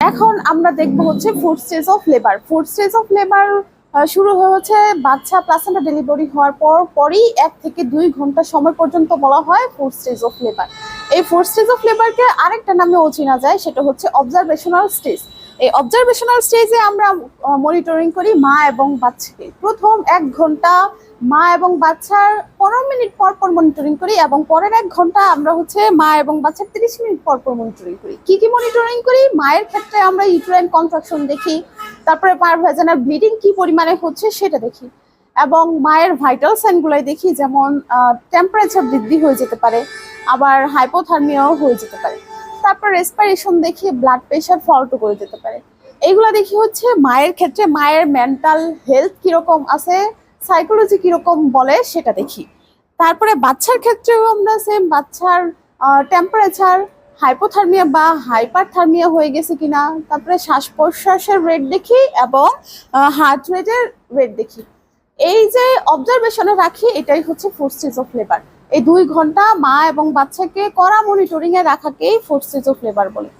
এখন আমরা দেখব হচ্ছে food stage of labour. Food stage of labour শুরু হচ্ছে বাচ্চা প্লাসেন্টা ডেলিভারি হওয়ার পরই 1 থেকে 2 ঘন্টা সময় পর্যন্ত বলা হয় ফুড স্টেজ অফ লেবার। এই ফুড স্টেজ অফ লেবারকে আরেকটা নামেও চেনা যায়, সেটা হচ্ছে অবজারভেশনাল স্টেজ। এই অবজারভেশনাল স্টেজে আমরা মনিটরিং করি মা এবং বাচ্চাকে। প্রথম 1 ঘন্টা মা এবং বাচ্চার 15 মিনিট পর পর মনিটরিং করি, এবং পরের 1 ঘন্টা আমরা হচ্ছে মা এবং বাচ্চার 30 মিনিট পর পর মনিটরিং করি। কি কি মনিটরিং করি? মায়ের ক্ষেত্রে আমরা ইউটেরাইন কন্ট্রাকশন দেখি, তারপরে পার ভ্যাজানাল ব্লিডিং কি পরিমাণে হচ্ছে সেটা দেখি, এবং মায়ের ভাইটাল সাইনগুলাই দেখি, যেমন টেম্পারেচার বৃদ্ধি হয়ে যেতে পারে, আবার হাইপোথার্মিয়াও হয়ে যেতে পারে। তারপর রেসপিরেশন দেখি, ব্লাড প্রেশার ফল্টও করে যেতে পারে। এইগুলা দেখি হচ্ছে মায়ের ক্ষেত্রে মায়ের মেন্টাল হেলথ কিরকম আছে, সাইকোলজি কিরকম বলে সেটা দেখি। তারপরে বাচ্চার ক্ষেত্রেও আমরা সেম বাচ্চার টেম্পারেচার, হাইপোথার্মিয়া বা হাইপারথার্মিয়া হয়ে গেছে কিনা, তারপরে শ্বাস প্রশ্বাসের রেট দেখি এবং হার্ট রেটের রেট দেখি। এই যে অবজারভেশনে রাখি, এটাই হচ্ছে ফুড স্টেজ অফ লেবার। এই 2 ঘন্টা মা এবং বাচ্চাকে কড়া মনিটরিং এ রাখাকেই ফুড স্টেজ অফ লেবার বলে।